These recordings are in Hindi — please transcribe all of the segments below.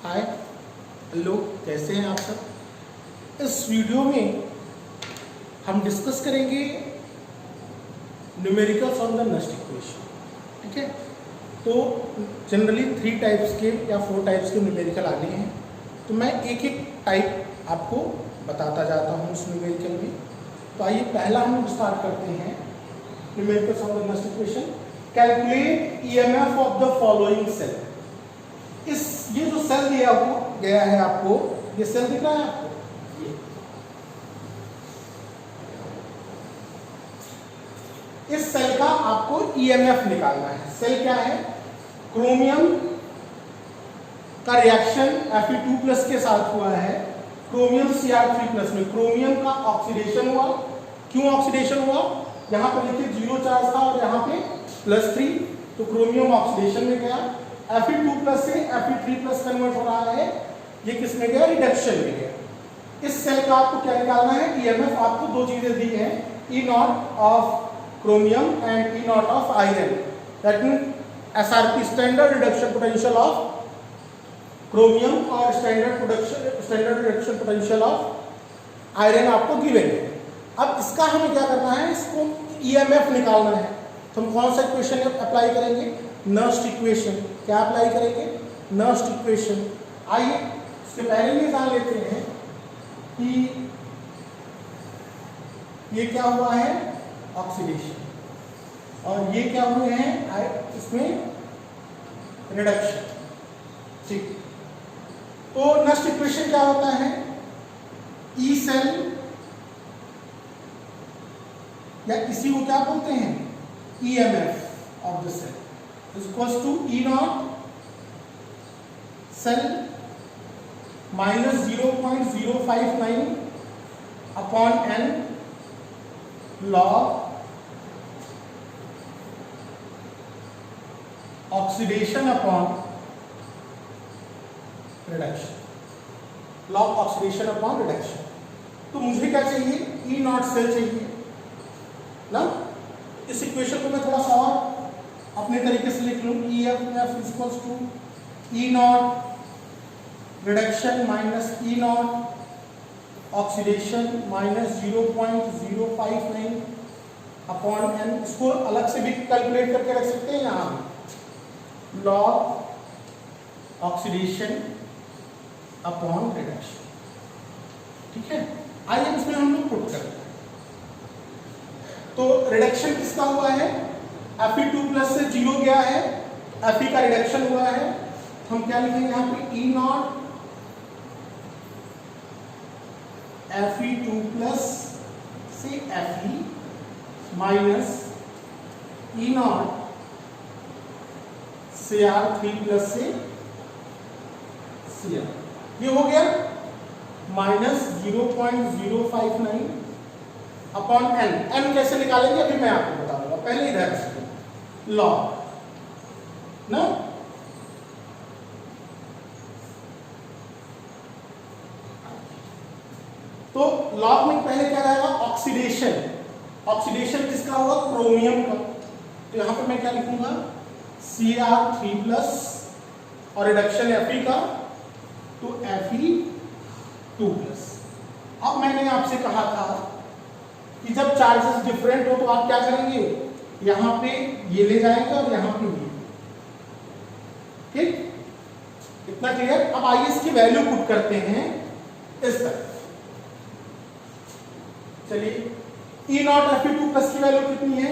हाय हेलो, कैसे हैं आप सब। इस वीडियो में हम डिस्कस करेंगे numericals on the Nernst equation. ठीक है, तो जनरली 3 टाइप्स के या 4 टाइप्स के न्यूमेरिकल आने हैं, तो मैं एक एक टाइप आपको बताता जाता हूँ उस न्यूमेरिकल में। तो आइए पहला हम स्टार्ट करते हैं numericals on the Nernst equation. Calculate EMF of the following cell. ये जो सेल दिया गया है आपको, ये सेल दिख रहा है आपको, इस सेल का आपको ईएमएफ निकालना है। सेल क्या है? क्रोमियम का रिएक्शन Fe2+ के साथ हुआ है क्रोमियम Cr3+ में। क्रोमियम का ऑक्सीडेशन हुआ। क्यों ऑक्सीडेशन हुआ? यहां पर देखिए 0 चार्ज था और यहां पे +3, तो क्रोमियम ऑक्सीडेशन में गया। Fe2+ से Fe3+ कन्वर्ट हो रहा है, ये किस में गया? रिडक्शन में गया। इस सेल का आपको क्या निकालना है? ईएमएफ आपको 2 चीजें दी हैं, E0 of chromium and E0 of iron. That mean SRP, standard reduction potential of chromium, और standard reduction potential of iron आपको गिवन है। अब इसका हमें क्या करना है? इसको ईएमएफ निकालना है। तो हम कौन सा इक्वेशन अप्लाई करेंगे? Nernst equation. क्या अप्लाई करेंगे? Nernst equation. आइए इसके पहले ये जान लेते हैं कि ये क्या हुआ है? ऑक्सीडेशन, और ये क्या हुए हैं? इसमें रिडक्शन। ठीक, तो नर्स्ट इक्वेशन क्या होता है? ई सेल, या इसी को क्या बोलते हैं? EMF of the cell equals to E0 cell -0.059 upon n log oxidation upon reduction. Log oxidation upon reduction. तो मुझे क्या चाहिए? E0 सेल चाहिए ना। इस इक्वेशन को मैं थोड़ा सा और अपने तरीके से लिख लूं। EMF equals to E0 reduction minus E0 oxidation -0.059 upon n। इसको अलग से भी कैलकुलेट करके रख सकते हैं यहाँ भी, लॉग ऑक्सीडेशन अपॉन रिडक्शन। ठीक है, आइए इसमें हम लोग पुट करते हैं। तो रिडक्शन किसका हुआ है? Fe2+ से 0 गया है, Fe का रिडक्शन हुआ है। हम क्या लिखेंगे यहाँ पे? E0 Fe2+ से Fe माइनस E0 Cr3+ से Cr। ये हो गया -0.059 अपॉन n। n कैसे निकालेंगे अभी मैं आपको बता दूंगा, पहले इधर लॉग ना। तो लॉग में पहले क्या रहेगा? ऑक्सीडेशन। ऑक्सीडेशन किसका हुआ? क्रोमियम का। तो यहां पे मैं क्या लिखूंगा? Cr3+ और रिडक्शन Fe का, तो Fe2+। अब मैंने आपसे कहा था कि जब चार्जेस डिफरेंट हो तो आप क्या करेंगे? यहां पे ये ले जाएंगे और यहां पे ये। ठीक, इतना क्लियर। अब आइए इसकी वैल्यू पुट करते हैं इस तरफ। चलिए, E0 Fe2+ की वैल्यू कितनी है?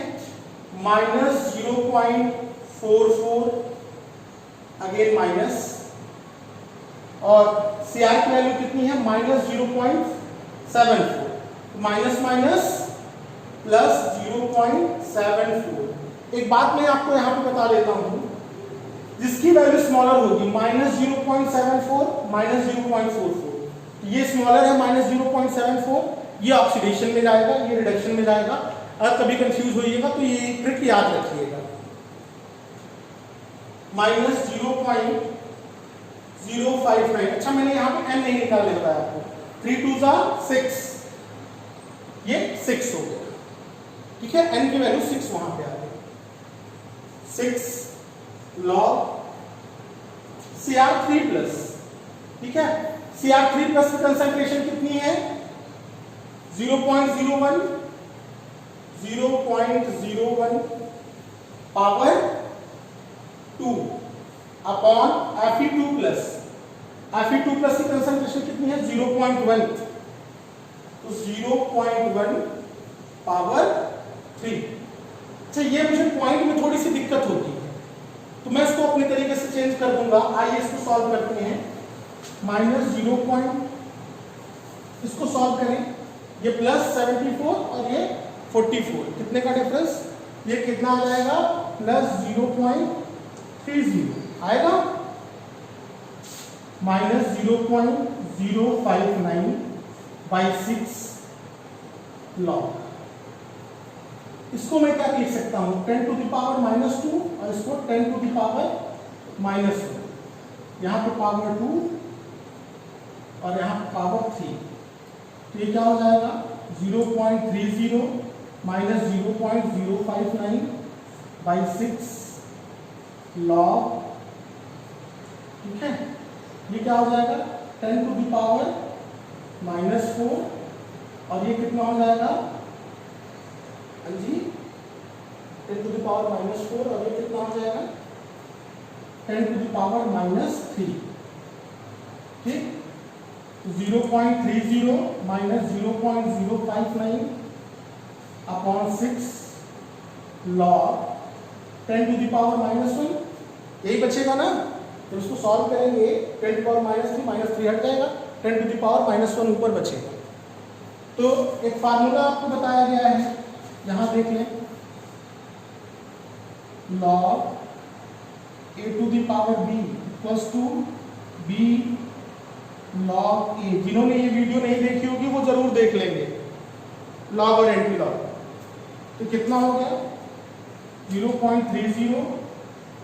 -0.44, अगेन माइनस, और Cr की वैल्यू कितनी है? -0.74, माइनस माइनस प्लस 0.74। एक बात मैं आपको यहां पे बता देता हूं, जिसकी वैल्यू स्मॉलर होगी -0.74 -0.44, ये स्मॉलर है -0.74, ये ऑक्सीडेशन में जाएगा, ये रिडक्शन में जाएगा। अगर कभी कंफ्यूज होइएगा तो ये ट्रिक याद रखिएगा। -0.059। अच्छा, मैंने यहां पे n नहीं निकालने बताया आपको। 3 2 6, ये 6 हो गया। ठीक है, n की वैल्यू 6 वहां पे आ गई। 6 लॉग Cr3+ ठीक है। Cr3 प्लस की कंसंट्रेशन कितनी है? 0.01 power 2 upon Fe2 plus. Fe2 plus की कंसंट्रेशन कितनी है? 0.1, तो 0.1 पावर 3। अच्छा, ये मुझे पॉइंट में थोड़ी सी दिक्कत होती है, तो मैं इसको अपने तरीके से चेंज कर दूंगा। आइए इसको सॉल्व करते हैं। -0. इसको सॉल्व करें, ये +74 और ये 44, कितने का डिफरेंस? ये कितना आ जाएगा? +0.30 आएगा, -0.059/6 लॉग। इसको मैं क्या लिख सकता हूं? 10 टू द पावर -2 और इसको 10 टू द पावर -2। यहां पे पावर 2 और यहां पे पावर 3, तो ये क्या हो जाएगा? 0.30 -0.059/6 लॉग। ठीक है, ये क्या हो जाएगा? 10 टू द पावर -4 और ये कितना हो जाएगा? हाँ जी, 10 टू द पावर -4 और ये कितना हो जाएगा? 10 टू द पावर -3। ठीक, 0.30 -0.059/6 लॉग 10 टू द पावर -1, यही बचेगा ना। तो इसको सॉल्व करेंगे, 10 टू द पावर -3 हट जाएगा, 10 टू द पावर -1 ऊपर बचेगा। तो एक फार्मूला आपको बताया गया है, यहां देख लें, log a to the power b equals to b log a। जिन्होंने ये वीडियो नहीं देखी होगी वो जरूर देख लेंगे, log और एंटी लॉग। तो कितना हो गया? 0.30,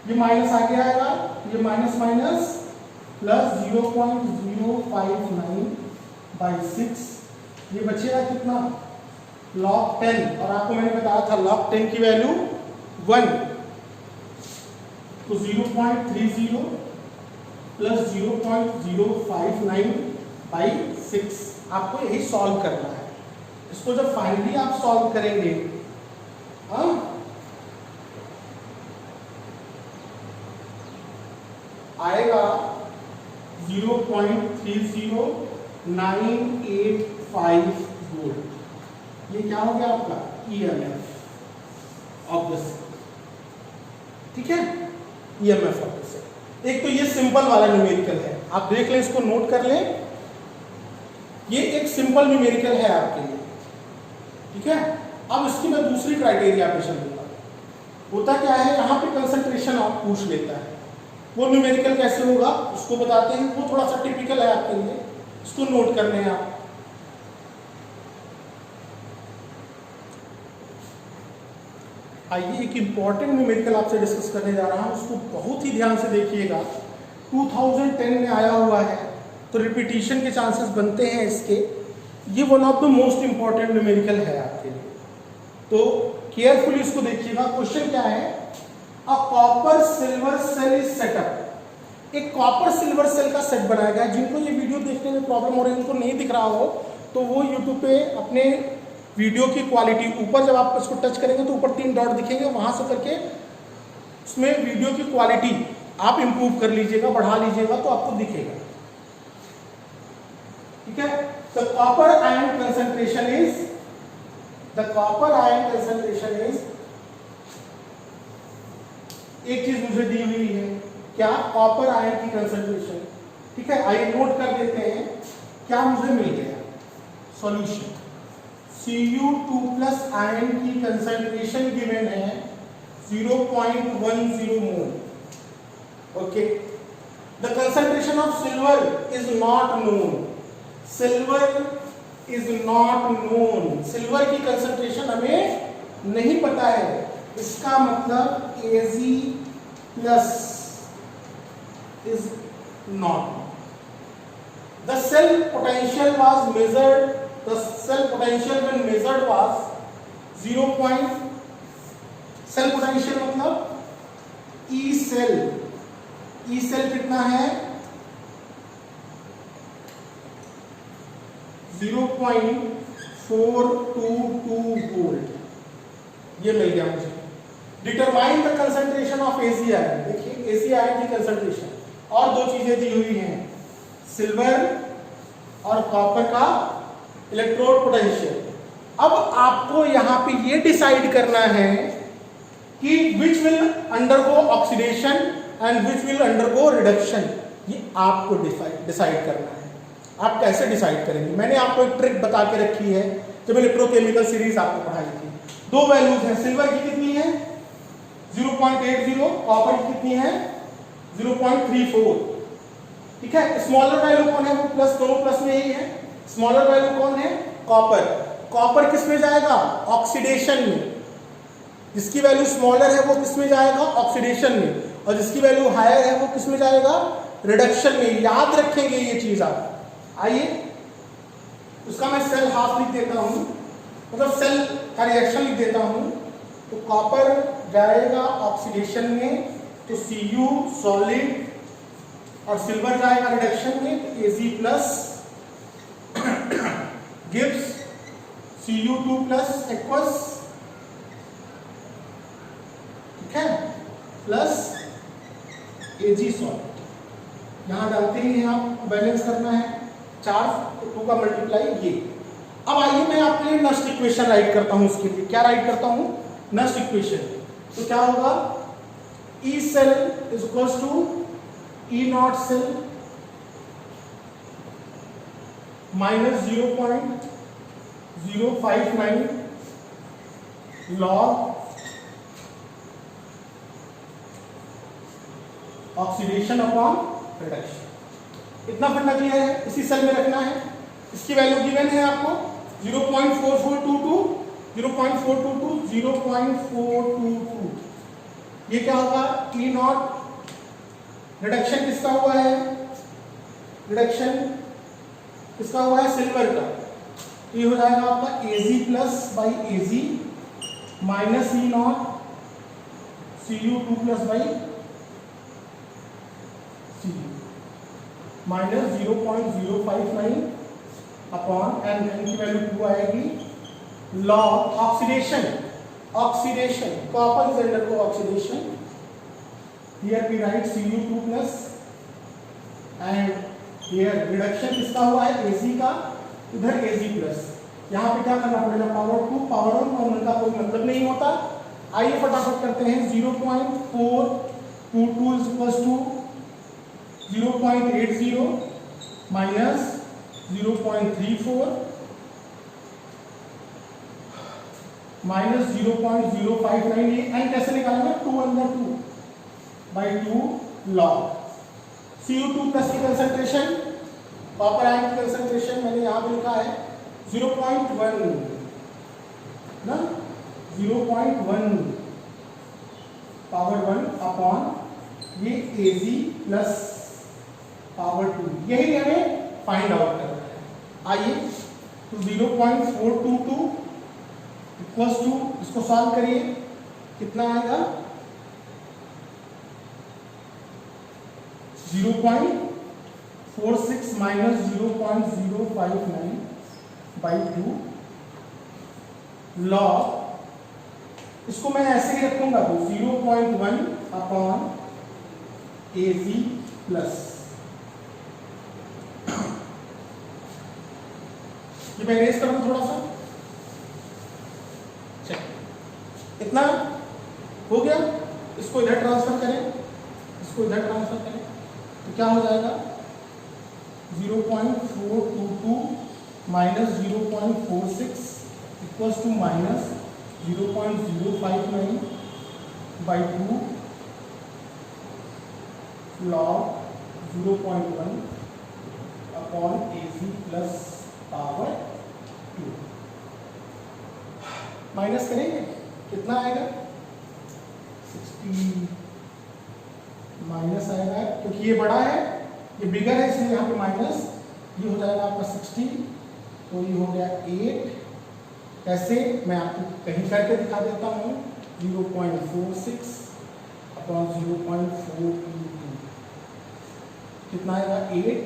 ये माइनस आगे आएगा, ये माइनस माइनस प्लस 0.059/6, ये बचेगा कितना? log 10। और आपको मैंने बताया था log 10 की वैल्यू 1, तो 0.30 प्लस 0.059/6 आपको यही सॉल्व करना है। इसको जब फाइनली आप सॉल्व करेंगे, हाँ, आएगा 0.30985 वोल्ट। ये क्या हो गया आपका? EMF of the cell. ठीक है, EMF ऑफ द सेल। एक तो ये सिंपल वाला न्यूमेरिकल है, आप देख लें, इसको नोट कर लें, ये एक सिंपल न्यूमेरिकल है आपके लिए। ठीक है, अब इसकी मैं दूसरी क्राइटेरिया पे चलूंगा। होता क्या है, यहाँ पे कंसंट्रेशन आप पूछ लेता है, वो न्यूमेरिकल कैसे होगा उसको बताते हैं, वो थोड़ा सा टिपिकल है आपके लिए, इसको नोट कर लें आप। आइए एक इंपॉर्टेंट न्यूमेरिकल आपसे डिस्कस करने जा रहा हूं, उसको बहुत ही ध्यान से देखिएगा। 2010 में आया हुआ है, तो रिपीटिशन के चांसेस बनते हैं इसके। ये one of the most important numerical है आपके लिए, तो केयरफुली इसको देखिएगा। क्वेश्चन क्या है? A copper silver cell is set up. एक कॉपर सिल्वर सेल का सेट बनाया गया है। जिनको ये वीडियो देखने में प्रॉब्लम हो रही है, उनको नहीं दिख रहा हो, तो वो यूट्यूब पे अपने वीडियो की क्वालिटी ऊपर जब आप इसको टच करेंगे तो ऊपर 3 डॉट दिखेंगे, वहां से करके उसमें वीडियो की क्वालिटी आप इंप्रूव कर लीजिएगा, बढ़ा लीजिएगा, तो आपको दिखेगा। ठीक है, तो copper ion concentration is, the copper ion concentration is, एक चीज मुझे दी हुई है, क्या? कॉपर आयन की कंसंट्रेशन। ठीक है, आइए नोट कर देते हैं क्या मुझे मिल गया। सॉल्यूशन, Cu2+ आयन की कंसंट्रेशन गिवन है 0.10 मोल। Okay, the concentration of silver is not known. Silver is not known, silver की कंसंट्रेशन हमें नहीं पता है, इसका मतलब Ag+ is not. The cell potential was measured. The cell potential when measured was 0. Cell potential मतलब E cell. E cell कितना है? 0.422 वोल्ट, ये मिल गया मुझे। Determine the concentration of ACI, देखिए ACI की कंसंट्रेशन, और दो चीजें दी हुई हैं, सिल्वर और कॉपर का इलेक्ट्रोड पोटेंशियल। अब आपको यहां पे ये डिसाइड करना है कि which will undergo oxidation and which will undergo reduction, ये आपको डिसाइड करना है। आप कैसे डिसाइड करेंगे? मैंने आपको एक ट्रिक बता के रखी है जब इलेक्ट्रोकेमिकल सीरीज आपको पढ़ाई थी। दो वैल्यूज हैं, सिल्वर की कितनी है 0.80, कॉपर की कितनी है 0.34, ठीक है। स्मॉलर वैल्यू कौन है? वो प्लस, दोनों प्लस में ही है। स्मॉलर वैल्यू कौन है? कॉपर। कॉपर किस में जाएगा? ऑक्सीडेशन में। जिसकी वैल्यू स्मॉलर है वो किस में जाएगा? ऑक्सीडेशन में। और जिसकी वैल्यू हायर है वो किस में जाएगा? रिडक्शन में। याद रखेंगे ये चीज आप। आइए उसका मैं सेल हाफ लिख देता हूं, मतलब सेल का रिएक्शन लिख देता हूं। तो कॉपर जाएगा ऑक्सीडेशन में, तो Cu सॉलिड, और सिल्वर जाएगा रिडक्शन में, तो Ag plus gives Cu2 plus aqueous, ठीक है, प्लस Ag सॉलिड। यहां डालते ही आप बैलेंस करना है, चार्ज तो 2 का मल्टीप्लाई ये। अब आइए मैं आपके लिए नस्ट इक्वेशन राइट करता हूं। उसके लिए क्या राइट करता हूं? Nernst equation. तो क्या होगा? E cell is equals to E not cell minus 0.059 log oxidation upon reduction. इतना फंडा क्लियर है? इसी सेल में रखना है। इसकी वैल्यू गिवन है आपको 0.4422, 0.422, 0.422। ये क्या होगा? E not. रिडक्शन किसका हुआ है? रिडक्शन किसका हुआ है? सिल्वर का। ये हो जाएगा आपका Ag plus by Ag minus E not Cu2 plus by Cu minus 0.059 upon n की वैल्यू 2 आएगी log oxidation. Oxidation, copper is undergo oxidation, here we write Cu2 plus, and here reduction किसका हुआ है? Ag का, इधर Ag प्लस। यहाँ पे क्या करना पड़ेगा? पावर 2, पावर 1 कॉमन का कोई मतलब नहीं होता। आइए फटाफट करते हैं। 0.422 is equal to 0.80 minus 0.34 minus 0.059। ये एन कैसे निकालेंगे? 2/2 लॉग Cu2 प्लस की कंसंट्रेशन, कॉपर आयन की कंसंट्रेशन मैंने यहां पे लिखा है 0.1 ना, 0.1 पावर 1 अपॉन ये Ag प्लस पावर 2। यही हमें फाइंड आउट करना है। आइए तो 0.422 इक्वल्स टू, इसको सॉल्व करिए, कितना आएगा? 0.46 माइनस 0.059 बाई 2 लॉग, इसको मैं ऐसे ही रखूंगा तो 0.1 अपॉन Ag प्लस, ये मैं रेस करूं थोड़ा सा, इतना हो गया। इसको इधर ट्रांसफर करें, इसको इधर ट्रांसफर करें, तो क्या हो जाएगा? 0.422 minus 0.46 equals to minus 0.059 by 2 log 0.1 upon Ag plus power 2। Minus करेंगे, कितना आएगा? 60 माइनस आएगा, क्योंकि ये बड़ा है, ये बिगर है, इसलिए यहाँ पे माइनस। ये हो जाएगा आपका 60, तो ये हो गया 8। कैसे? मैं आपको कहीं करके दिखा देता हूँ। 0.46 अपॉन 0.422 कितना आएगा? 8,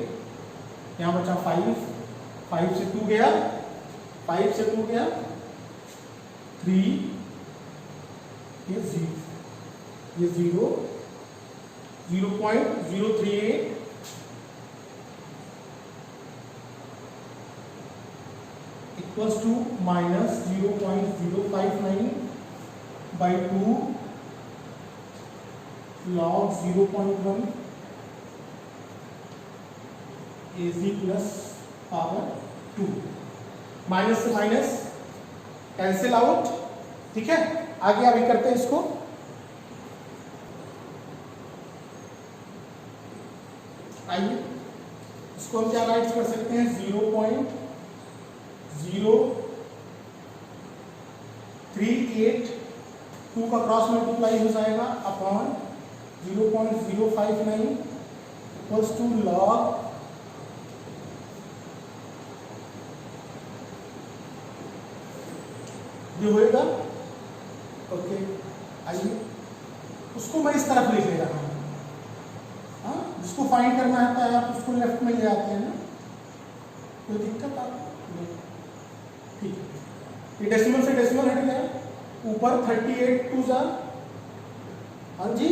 यहाँ बचा 5, 5 से 2 गया, 5 से 2 गया, 3, ये 0, ये 0, 0.038 equals to minus 0.059 by 2 log 0.1 az plus power 2, minus से माइनस कैंसिल आउट। ठीक है, आगे अभी करते हैं इसको। आइए इसको हम क्या राइट कर सकते हैं, 0.038 2 का क्रॉस मल्टीप्लाई हो जाएगा अपॉन 0.059 इक्वल्स टू लॉग ये होएगा। ओके, आइए उसको मैं इस तरफ लिख ले रहा हूँ। हाँ, जिसको फाइंड करना आता है आप उसको लेफ्ट में ले आते हैं ना, कोई दिक्कत आपको नहीं। ठीक है, ये डेसिमल से डेसिमल हट गया, ऊपर 38 2 जा, हाँ जी,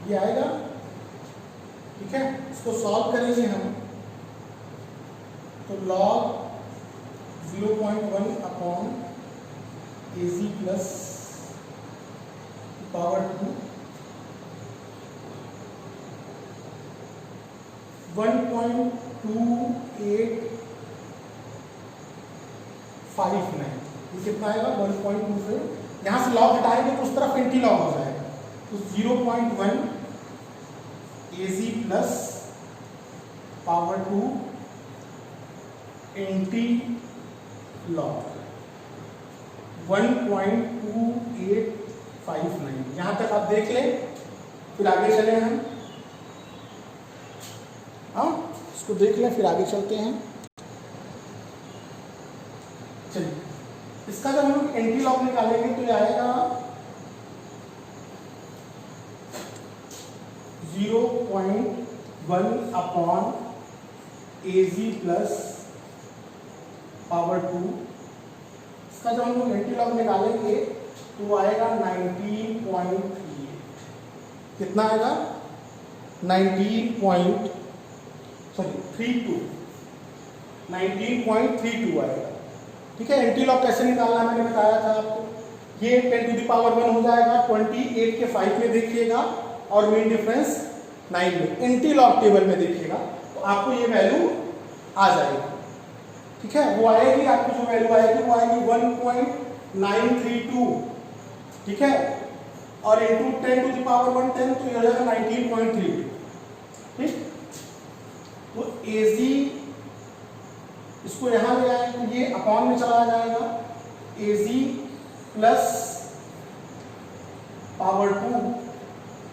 ये आएगा। ठीक है, इसको सॉल्व करेंगे हम तो log 0.1 upon az plus power 2 1.2859, ये कितना आएगा 1.20। यहाँ से लॉग हटाएंगे तो उस तरफ एंटी लॉग हो जाएगा, तो 0.1 az plus power 2 anti log 1.2859। यहां तक आप देख लें, फिर आगे चले हम। हाँ, इसको देख लें फिर आगे चलते हैं। चलिए, इसका जब हम लोग एंटी लॉग निकालेंगे तो ये आएगा 0.1 अपॉन az प्लस पावर 2। इसका जब हम लोग एंटी लॉग निकालेंगे तो आएगा 19.38। कितना आएगा 19.32 आएगा। ठीक है, एंटी लॉग कैसे निकालना मैंने बताया था आपको। ये 10 टू द पावर 1 हो जाएगा, 28 के 5 में देखिएगा और मीन डिफरेंस 9 में। एंटी लॉग टेबल में देखिएगा तो आपको ये वैल्यू आ जाएगी। ठीक है, वो आएगी, आपकी जो वैल्यू आएगी वो आएगी 1.932। ठीक है, और इंटू 10 टू द पावर 1 10, तो ये हो जाएगा 19.32। ठीक, तो az इसको यहां ले आए तो ये अपॉन में चला जाएगा, az प्लस पावर 2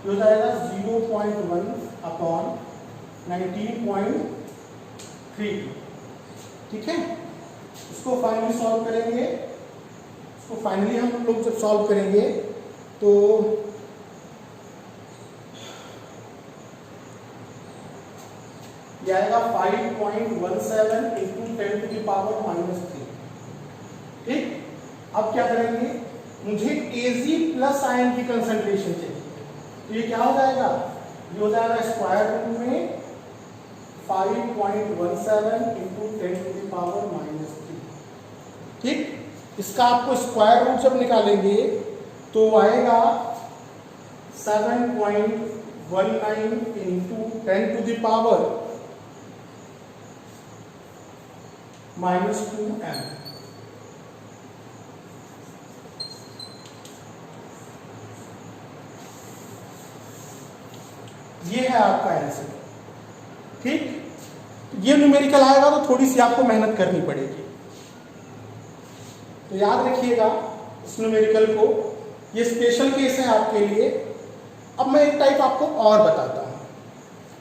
हो जाएगा 0.1 अपॉन 19.32। ठीक है, इसको फाइनली सॉल्व करेंगे। इसको फाइनली हम लोग जब सॉल्व करेंगे तो ये आएगा 5.17 इंटू 10 टू द पावर -3। ठीक, अब क्या करेंगे, मुझे Az प्लस आयन की कंसंट्रेशन चाहिए, तो ये क्या हो जाएगा, ये हो जाएगा स्क्वायर रूट में 5.17 इंटू 10 टू द पावर -3। ठीक, इसका आपको स्क्वायर रूट जब निकालेंगे तो आएगा 7.19 into 10 to the power -2m। ये है आपका आंसर। ठीक, ये न्यूमेरिकल आएगा तो थोड़ी सी आपको मेहनत करनी पड़ेगी, तो याद रखिएगा इस न्यूमेरिकल को। ये स्पेशल केस है आपके लिए। अब मैं एक टाइप आपको और बताता हूं,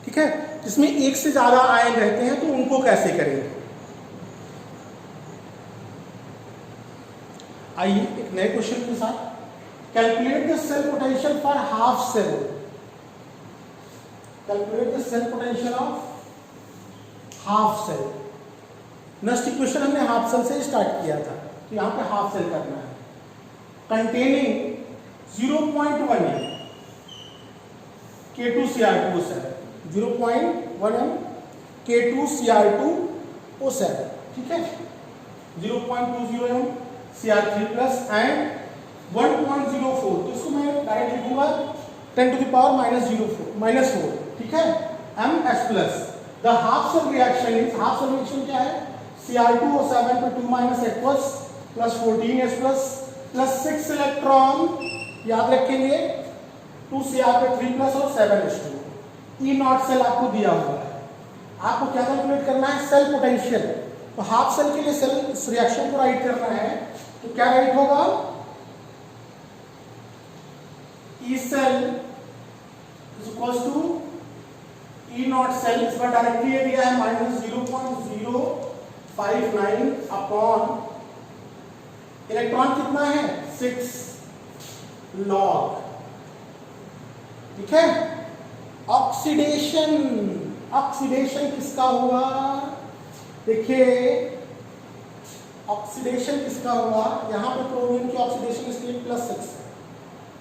ठीक है, जिसमें एक से ज्यादा आयन रहते हैं, तो उनको कैसे करेंगे। आइए एक नए क्वेश्चन के साथ। Calculate the cell potential for half cell calculate the cell potential of half cell. Next equation हमने हाफ सेल से स्टार्ट किया था, तो यहाँ पे हाफ सेल करना है। Containing 0.1 m K2Cr2O7, 0.1 m K2Cr2O7, ठीक है, 0.20 m Cr3 प्लस एंड 1.04, तो इसको मैं डायरेक्ट लिखूंगा 10 to the power -4, ठीक है, Ms plus the half cell reaction is, half cell reaction क्या है, Cr2O7 पे 2 - aqueous plus 14H plus 6 electron, याद रखेंगे 2Cr पे 3 प्लस और 7H2। E नॉट सेल आपको दिया हुआ है, आपको क्या कैलकुलेट करना है, सेल पोटेंशियल। तो हाफ सेल के लिए सेल इस रिएक्शन को राइट करना है, तो क्या राइट होगा, E cell is equal to E not cell, इस पर डायरेक्टली ये दिया है -0.059 अपॉन इलेक्ट्रॉन कितना है 6 लॉग, ठीक है। ऑक्सीडेशन, ऑक्सीडेशन किसका हुआ, देखिए ऑक्सीडेशन किसका हुआ, यहां पे क्रोमियम की ऑक्सीडेशन इसके लिए +6 है,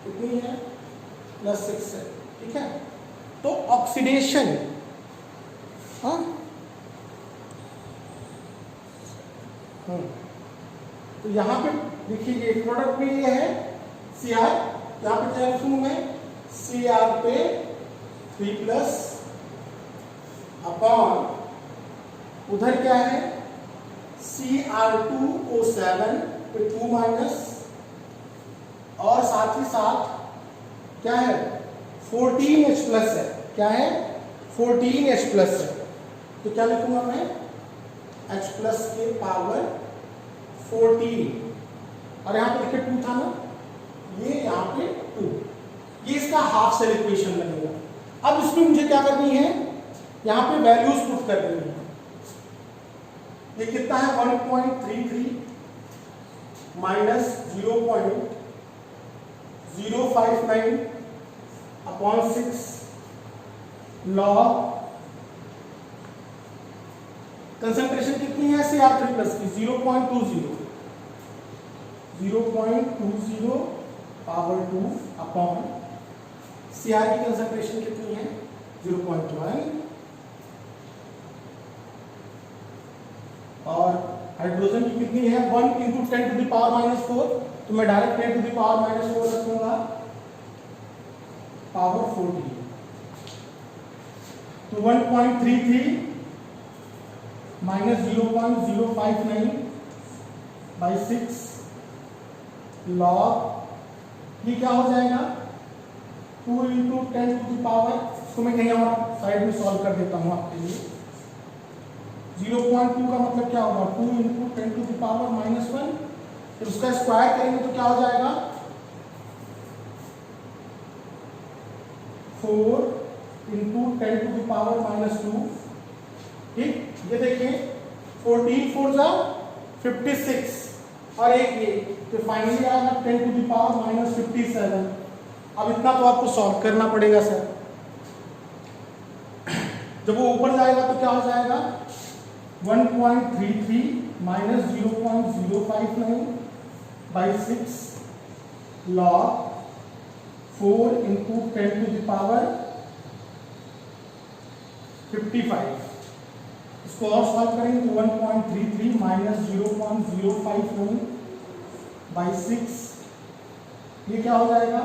कितनी है, +6 है, ठीक है। तो ऑक्सीडेशन, हाँ तो यहां पे देखिए ये प्रोडक्ट में ये है Cr, यहां पे क्या लिखूं मैं, Cr पे 3 प्लस अपॉन उधर क्या है Cr2O7 पे 2 माइनस और साथ ही साथ क्या है 14H प्लस है, क्या है 14H प्लस है, तो क्या लिखूंगा मैं H प्लस के पावर 14, और यहाँ पे देखिए 2 था ना, ये यहाँ पे 2, ये इसका हाफ सेल इक्वेशन बनेगा। अब इसमें मुझे क्या करनी है, यहाँ पे वैल्यूज पुट करनी है। ये कितना है 1.33 माइनस 0.059 अपॉन 6 लॉग, कंसंट्रेशन कितनी है Cr3 प्लस की 0.20 पावर 2 अपॉन Cr की कंसंट्रेशन कितनी है 0.1 और हाइड्रोजन की कितनी है 1 × 10 to the power -4, तो मैं डायरेक्ट 10 to the power -4 रखूंगा, पावर 14, तो 1.33 माइनस 0.059 बाई 6 लॉग, ये क्या हो जाएगा 2 × 10 to the power, इसको मैं कहीं और साइड में सॉल्व कर देता हूं आपके लिए। 0.2 का मतलब क्या होगा 2 × 10 to the power -1, फिर उसका स्क्वायर करेंगे तो क्या हो जाएगा 4 × 10 to the power -2, ठीक। ये देखिए 14 4 जा 56 और एक ये, तो फाइनली आएगा 10 to the power -57। अब इतना तो आपको सॉल्व करना पड़ेगा सर, जब वो ऊपर जाएगा तो क्या हो जाएगा 1.33 minus 0.059 by 6 log 4 × 10 to the power 55, इसको और सॉल्व करेंगे तो 1.33 माइनस 0.059 बाई 6, ये क्या हो जाएगा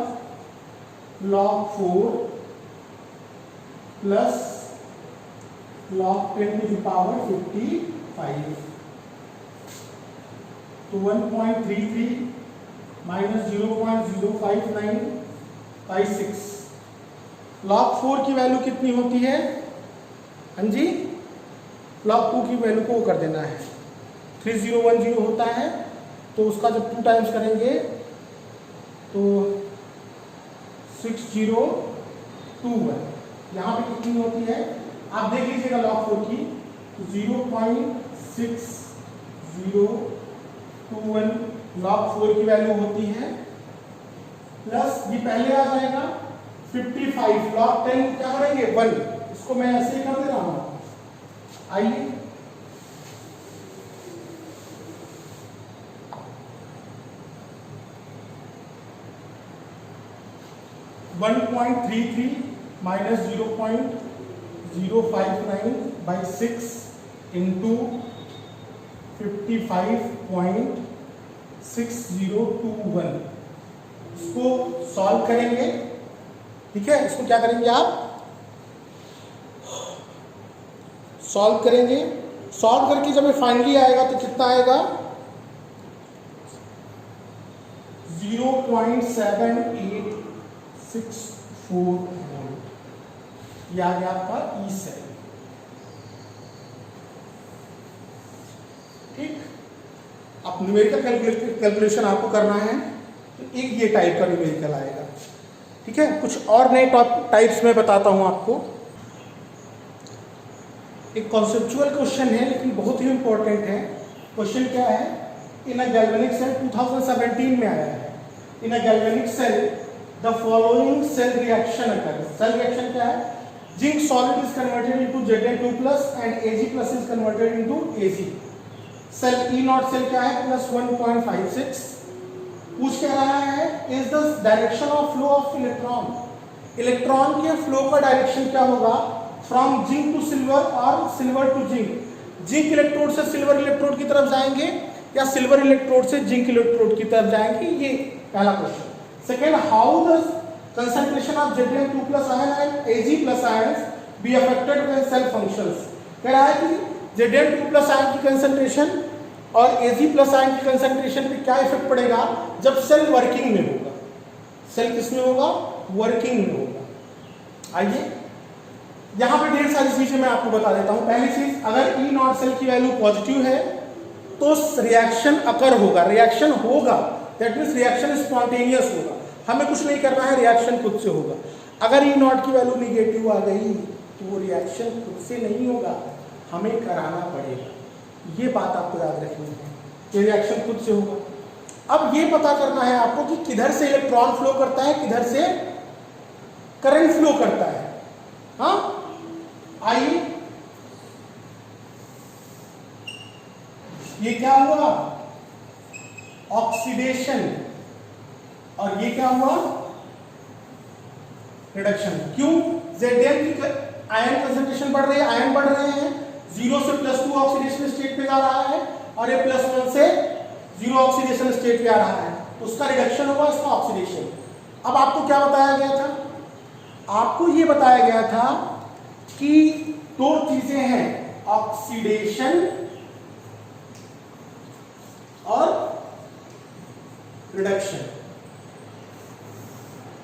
log 4 plus log 10 to the power 55, तो 1.33 माइनस 0.059 बाई 6, log 4 की वैल्यू कितनी होती है, हाँ जी log 2 की वैल्यू को कर देना है 3010 होता है, तो उसका जब 2 टाइम्स करेंगे तो 6021, यहाँ पे कितनी होती है आप देख लीजिएगा log 4 की 0.6021 log 4 की वैल्यू होती है, प्लस ये पहले आ जाएगा 55 log 10 क्या करेंगे 1, इसको मैं ऐसे ही कर दे रहा हूं। आइए, (1.33 माइनस 0.059/6 इंटू 55.6021। इसको सॉल्व करेंगे, ठीक है। इसको क्या करेंगे आप, सॉल्व करेंगे। सॉल्व करके जब ये फाइनली आएगा तो कितना आएगा, 0.7864 वोल्ट। ये आ गया आपका ई सेल, ठीक। अब न्यूमेरिकल कैलकुलेशन आपको करना है तो एक ये टाइप का न्यूमेरिकल आएगा, ठीक है। कुछ और नए टाइप्स में बताता हूं आपको। एक कॉन्सेप्चुअल क्वेश्चन है लेकिन बहुत ही इंपॉर्टेंट है। क्वेश्चन क्या है, इन अ गैल्वेनिक सेल 2017 में आया है। In a galvanic cell the following cell reaction occur. Cell reaction क्या है, zinc solid is converted into Zn2+ and Ag+ is converted into Ag। Cell E0 cell क्या है, +1.56। पूछ क्या रहा है, is the direction of flow of electron. Electron के फ्लो का डायरेक्शन क्या होगा, फ्रॉम जिंक टू सिल्वर और silver to zinc. Zinc electrode से सिल्वर इलेक्ट्रोड की तरफ जाएंगे या सिल्वर इलेक्ट्रोड से जिंक इलेक्ट्रोड की तरफ जाएंगे, ये पहला question. Second, how the concentration of Zn2+ ion and Ag+ ions be affected when cell functions. कह रहा है कि Zn2+ आयन की कंसंट्रेशन और Ag+ आयन की कंसंट्रेशन पे क्या इफेक्ट पड़ेगा जब सेल वर्किंग में होगा। सेल किस में होगा, वर्किंग में होगा। आइए, यहां पे ढेर सारी चीजें मैं आपको बता देता हूं। पहली चीज, अगर E0 सेल की वैल्यू पॉजिटिव है तो रिएक्शन अकर होगा, रिएक्शन होगा, दैट मींस रिएक्शन स्पॉन्टेनियस होगा, हमें कुछ नहीं करना है, रिएक्शन खुद से होगा। अगर E0 की वैल्यू निगेटिव आ गई तो वो रिएक्शन खुद से नहीं होगा, हमें कराना पड़ेगा। ये बात आपको याद रखनी है, ये रिएक्शन खुद से होगा। अब ये पता करना है आपको कि किधर से इलेक्ट्रॉन फ्लो करता है, किधर से करंट फ्लो करता है। हाँ, आइए, ये क्या हुआ, ऑक्सीडेशन, और ये क्या हुआ, रिडक्शन। क्यों, Zn की आयन कंसंट्रेशन बढ़ रही है, आयन बढ़ रहे हैं, 0 से +2 ऑक्सीडेशन स्टेट पे जा रहा है और ये +1 से 0 ऑक्सीडेशन स्टेट पे आ रहा है, उसका रिडक्शन होगा, इसका ऑक्सीडेशन। अब आपको क्या बताया गया था, आपको ये बताया गया था कि दो चीजें हैं, ऑक्सीडेशन और रिडक्शन।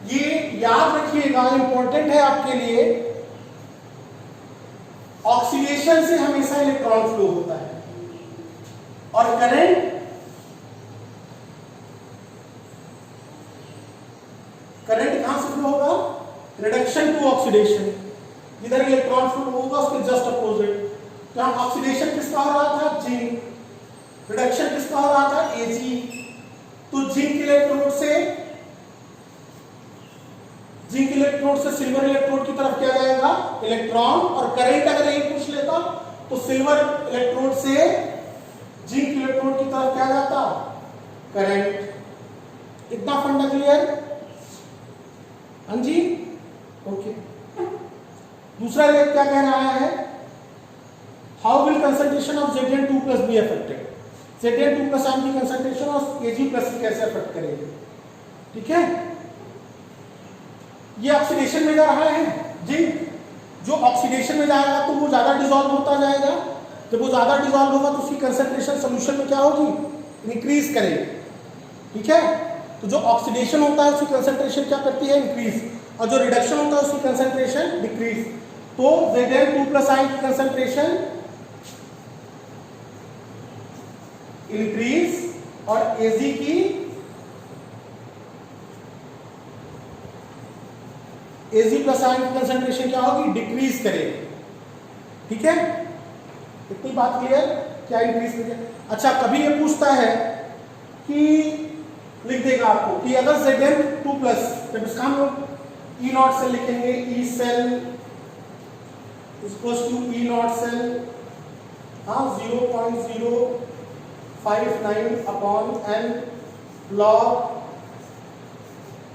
ये याद रखिएगा, इंपॉर्टेंट है आपके लिए। ऑक्सीडेशन से हमेशा इलेक्ट्रॉन फ्लो होता है और करंट कहां से फ्लो होगा, रिडक्शन टू ऑक्सीडेशन। जिधर इलेक्ट्रॉन फ्लो होगा उसके जस्ट अपोजिट। तो हम ऑक्सीडेशन किसका हो रहा था, जिंक, रिडक्शन किसका हो रहा था, Ag। तो जिंक इलेक्ट्रोड से सिल्वर इलेक्ट्रोड की तरफ क्या जाएगा, इलेक्ट्रॉन। और करंट अगर यही पूछ लेता तो सिल्वर इलेक्ट्रोड से जिंक इलेक्ट्रोड की तरफ क्या जाता, करंट। इतना फंडा क्लियर, हाँ जी, ओके। दूसरा रेट क्या कह रहा है, how will concentration of Zn2+ be affected. Zn2+ ion की कंसंट्रेशन और Ag+ की कैसे अफेक्ट करेगी, ठीक है। ये ऑक्सीडेशन में जा रहा है, जिंक जो ऑक्सीडेशन में जाएगा तो वो ज्यादा डिसॉल्व होता जाएगा। जब वो ज्यादा डिसॉल्व होगा तो उसकी कंसंट्रेशन सोल्यूशन में क्या होगी, इंक्रीज करेगी, ठीक है। तो जो ऑक्सीडेशन होता है उसकी कंसंट्रेशन क्या करती है, इंक्रीज, और जो रिडक्शन होता है उसकी कंसंट्रेशन डिक्रीज। तो Zn2+ आयन की कंसंट्रेशन इंक्रीज और Ag की Ag+ आयन की कंसंट्रेशन क्या होगी, डिक्रीज करेगी, ठीक है। इतनी बात क्लियर, क्या इंक्रीज करेगी। अच्छा, कभी ये पूछता है कि लिख देगा आपको कि अगर Zn2+, जब इसका हम लोग E0 सेल लिखेंगे, E cell equals to E not cell, हाँ 0.059 अपॉन एन लॉग,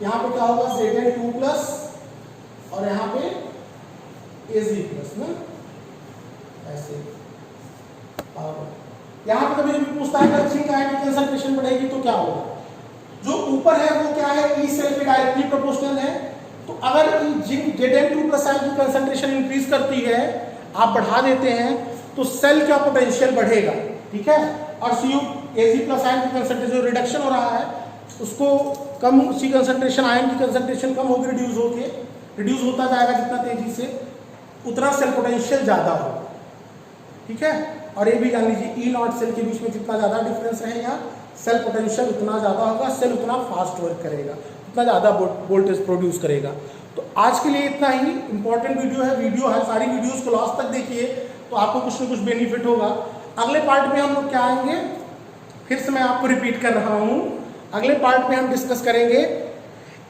यहाँ पे क्या होगा Zn2 प्लस और यहाँ पे Az प्लस ना, ऐसे। यहाँ पे कभी कभी पूछता है कि जिंक आयन की कंसंट्रेशन बढ़ेगी तो क्या होगा, जो ऊपर है वो क्या है, ई सेल के डायरेक्टली प्रोपोर्शनल है। तो अगर जिंक Zn2 प्लस आयन की कंसंट्रेशन इंक्रीज करती है, आप बढ़ा देते हैं, तो सेल का पोटेंशियल बढ़ेगा, ठीक है। और Cu Ag प्लस आयन की कंसंट्रेशन रिडक्शन हो रहा है, उसको कम, उसी कंसंट्रेशन आयन की कंसंट्रेशन कम होगी, रिड्यूस होता जाएगा जितना तेजी से, उतना सेल पोटेंशियल ज्यादा होगा, ठीक है। और ये भी जान लीजिए ई नॉट सेल के बीच में जितना ज्यादा डिफरेंस रहेगा, सेल पोटेंशियल उतना ज्यादा होगा, सेल उतना फास्ट वर्क करेगा, उतना ज्यादा वोल्टेज प्रोड्यूस करेगा। तो आज के लिए इतना ही, इंपॉर्टेंट वीडियो है, सारी वीडियोस को लास्ट तक देखिए तो आपको कुछ ना कुछ बेनिफिट होगा। अगले पार्ट में हम लोग क्या आएंगे, फिर से मैं आपको रिपीट कर रहा हूं, अगले पार्ट में हम डिस्कस करेंगे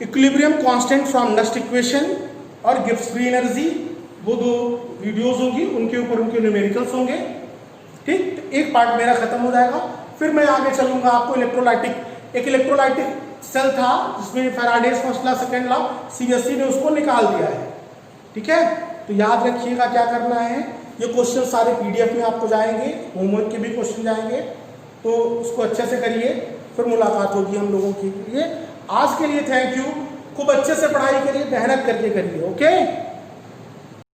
equilibrium constant from Nernst equation और गिब्स फ्री एनर्जी। वो 2 वीडियोस होंगी, उनके ऊपर उनके न्यूमेरिकल्स होंगे, ठीक। तो एक पार्ट मेरा खत्म हो जाएगा, फिर मैं आगे चलूंगा आपको एक इलेक्ट्रोलाइटिक सेल था जिसमें Faraday's first law second law, CBSE ने उसको निकाल दिया है, ठीक है। तो याद रखिएगा क्या करना है, ये क्वेश्चन सारे पीडीएफ में आपको जाएंगे, होमवर्क के भी क्वेश्चन जाएंगे, तो उसको अच्छे से करिए, फिर मुलाकात होगी हम लोगों के लिए। आज के लिए थैंक यू, खूब अच्छे से पढ़ाई करिए, मेहनत करके करिए, ओके।